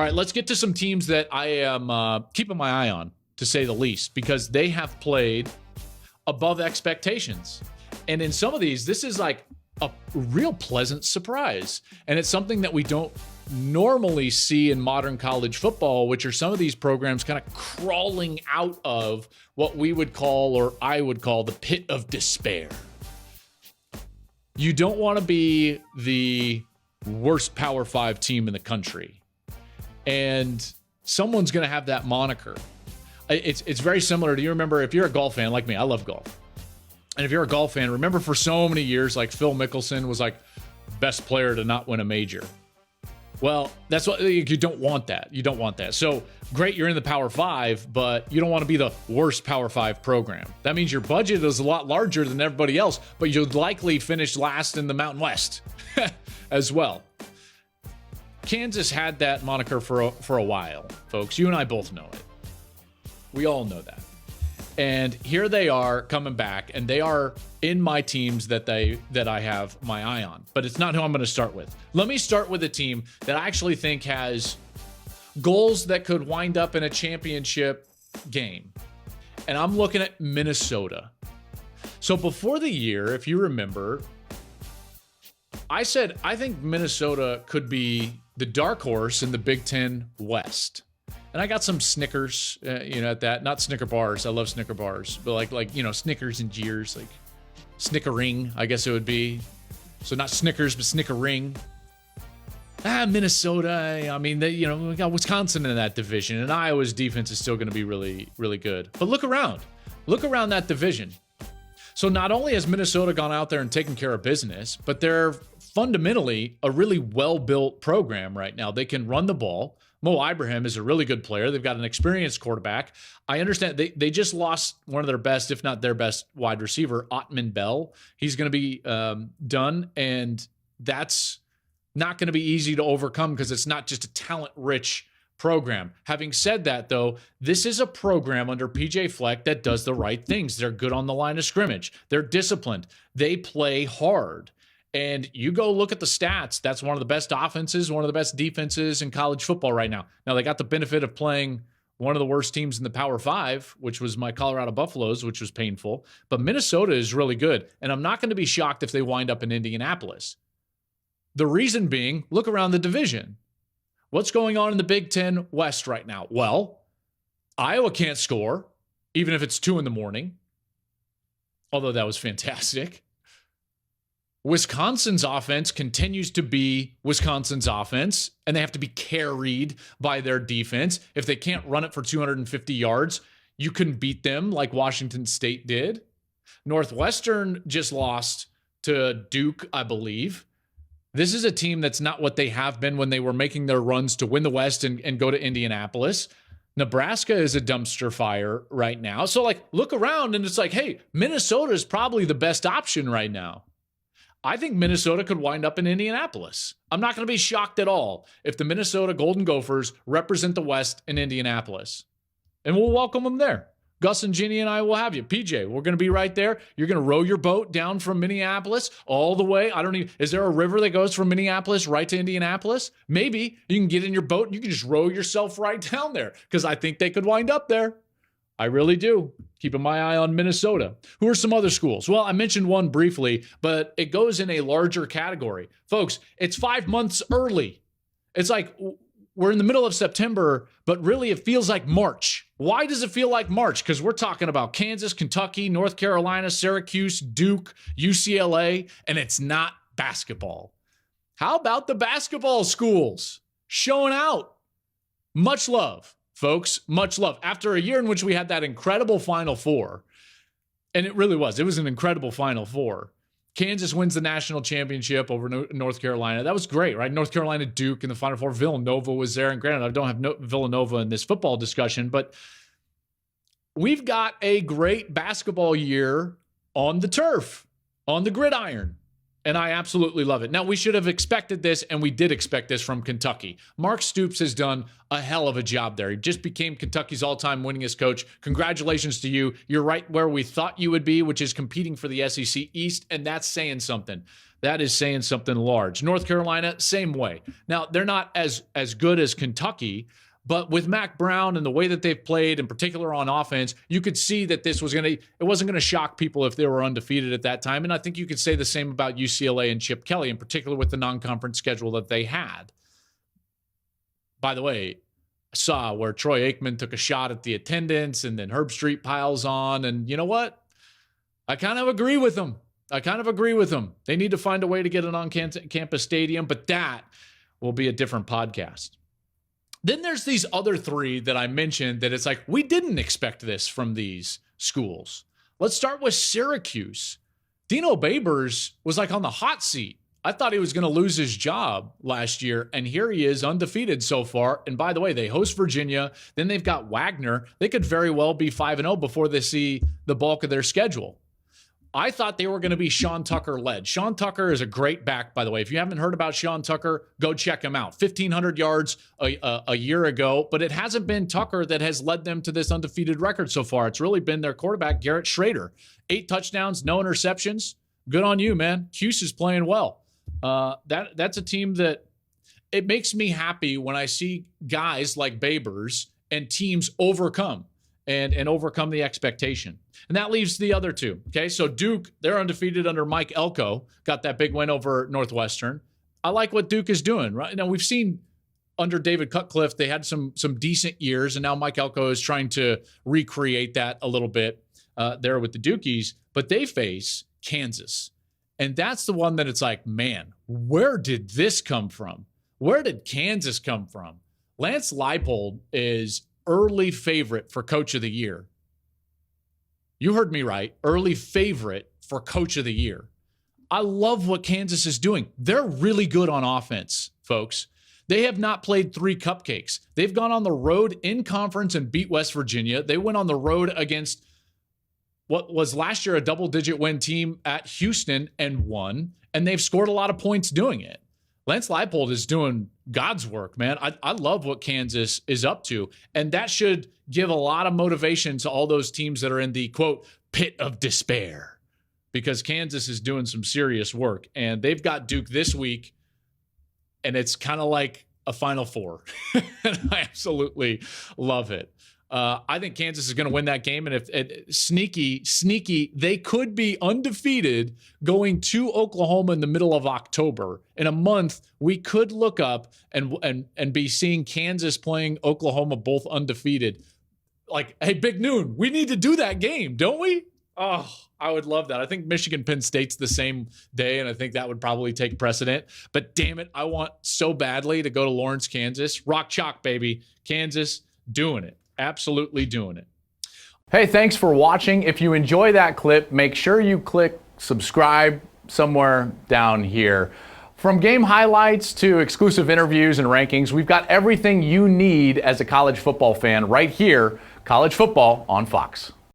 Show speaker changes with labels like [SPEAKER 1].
[SPEAKER 1] All right, let's get to some teams that I am keeping my eye on, to say the least, because they have played above expectations. And in some of these, this is like a real pleasant surprise. And it's something that we don't normally see in modern college football, which are some of these programs kind of crawling out of what we would call, or I would call, the pit of despair. You don't want to be the worst Power 5 team in the country. And someone's going to have that moniker. It's very similar to, you remember, if you're a golf fan like me, I love golf. And if you're a golf fan, remember for so many years, like Phil Mickelson was like best player to not win a major. Well, that's what you don't want that. You don't want that. So great, you're in the Power 5, but you don't want to be the worst Power 5 program. That means your budget is a lot larger than everybody else, but you'll likely finish last in the Mountain West as well. Kansas had that moniker for a while, folks. You and I both know it. We all know that. And here they are coming back, and they are in my teams that I have my eye on. But it's not who I'm going to start with. Let me start with a team that I actually think has goals that could wind up in a championship game. And I'm looking at Minnesota. So before the year, if you remember, I said I think Minnesota could be the dark horse in the Big Ten West. And I got some Snickers, at that. Not Snicker bars. I love Snicker bars. But like Snickers and jeers, like Snickering, I guess it would be. So not Snickers, but Snickering. Minnesota. I mean, we got Wisconsin in that division. And Iowa's defense is still going to be really, really good. But look around. Look around that division. So not only has Minnesota gone out there and taken care of business, but they're fundamentally a really well-built program right now. They can run the ball. Mo Ibrahim is a really good player. They've got an experienced quarterback. I understand they just lost one of their best, if not their best, wide receiver, Ottman Bell. He's going to be done, and that's not going to be easy to overcome because it's not just a talent-rich program. Having said that, though, this is a program under PJ Fleck that does the right things. They're good on the line of scrimmage. They're disciplined. They play hard. And you go look at the stats, that's one of the best offenses, one of the best defenses in college football right now. Now, they got the benefit of playing one of the worst teams in the Power 5, which was my Colorado Buffaloes, which was painful. But Minnesota is really good. And I'm not going to be shocked if they wind up in Indianapolis. The reason being, look around the division. What's going on in the Big Ten West right now? Well, Iowa can't score, even if it's 2 a.m, although that was fantastic. Wisconsin's offense continues to be Wisconsin's offense, and they have to be carried by their defense. If they can't run it for 250 yards, you can beat them like Washington State did. Northwestern just lost to Duke, I believe. This is a team that's not what they have been when they were making their runs to win the West and go to Indianapolis. Nebraska is a dumpster fire right now. So, look around, and it's like, hey, Minnesota is probably the best option right now. I think Minnesota could wind up in Indianapolis. I'm not going to be shocked at all if the Minnesota Golden Gophers represent the West in Indianapolis. And we'll welcome them there. Gus and Ginny and I will have you. PJ, we're going to be right there. You're going to row your boat down from Minneapolis all the way. Is there a river that goes from Minneapolis right to Indianapolis? Maybe you can get in your boat and you can just row yourself right down there because I think they could wind up there. I really do. Keeping my eye on Minnesota. Who are some other schools? Well, I mentioned one briefly, but it goes in a larger category. Folks, it's 5 months early. It's like we're in the middle of September, but really it feels like March. Why does it feel like March? Because we're talking about Kansas, Kentucky, North Carolina, Syracuse, Duke, UCLA, and it's not basketball. How about the basketball schools showing out? Much love. Folks, much love. After a year in which we had that incredible Final Four, and it really was. It was an incredible Final Four. Kansas wins the national championship over North Carolina. That was great, right? North Carolina, Duke in the Final Four. Villanova was there. And granted, I don't have Villanova in this football discussion, but we've got a great basketball year on the turf, on the gridiron. And I absolutely love it. Now, we should have expected this, and we did expect this from Kentucky. Mark Stoops has done a hell of a job there. He just became Kentucky's all-time winningest coach. Congratulations to you. You're right where we thought you would be, which is competing for the SEC East, and that's saying something. That is saying something large. North Carolina, same way. Now, they're not as good as Kentucky, but with Mac Brown and the way that they've played, in particular on offense, you could see that it wasn't going to shock people if they were undefeated at that time. And I think you could say the same about UCLA and Chip Kelly, in particular with the non-conference schedule that they had. By the way, I saw where Troy Aikman took a shot at the attendance and then Herb Street piles on. And you know what? I kind of agree with them. They need to find a way to get an on-campus stadium, but that will be a different podcast. Then there's these other three that I mentioned that it's like, we didn't expect this from these schools. Let's start with Syracuse. Dino Babers was like on the hot seat. I thought he was going to lose his job last year, and here he is undefeated so far. And by the way, they host Virginia. Then they've got Wagner. They could very well be 5-0 before they see the bulk of their schedule. I thought they were going to be Sean Tucker led. Sean Tucker is a great back, by the way. If you haven't heard about Sean Tucker, go check him out. 1,500 yards a year ago, but it hasn't been Tucker that has led them to this undefeated record so far. It's really been their quarterback, Garrett Schrader. 8 touchdowns, no interceptions. Good on you, man. Cuse is playing well. That's a team that it makes me happy when I see guys like Babers and teams overcome and overcome the expectation. And that leaves the other two. Okay, so Duke, they're undefeated under Mike Elko, got that big win over Northwestern. I like what Duke is doing. Right now, we've seen under David Cutcliffe, they had some decent years, and now Mike Elko is trying to recreate that a little bit there with the Dukies. But they face Kansas, and that's the one that it's like, man, where did this come from? Where did Kansas come from? Lance Leipold is early favorite for Coach of the Year. You heard me right. Early favorite for Coach of the Year. I love what Kansas is doing. They're really good on offense, folks. They have not played 3 cupcakes. They've gone on the road in conference and beat West Virginia. They went on the road against what was last year a double-digit win team at Houston and won, and they've scored a lot of points doing it. Lance Leipold is doing God's work, man. I love what Kansas is up to, and that should give a lot of motivation to all those teams that are in the, quote, pit of despair, because Kansas is doing some serious work, and they've got Duke this week, and it's kind of like a Final Four. And I absolutely love it. I think Kansas is going to win that game, and if sneaky, they could be undefeated going to Oklahoma in the middle of October. In a month, we could look up and be seeing Kansas playing Oklahoma both undefeated. Like, hey, Big Noon, we need to do that game, don't we? Oh, I would love that. I think Michigan-Penn State's the same day, and I think that would probably take precedent. But damn it, I want so badly to go to Lawrence, Kansas. Rock chalk, baby. Kansas doing it. Absolutely doing it. Hey, thanks for watching. If you enjoy that clip, make sure you click subscribe somewhere down here. From game highlights to exclusive interviews and rankings, we've got everything you need as a college football fan right here. College football on Fox.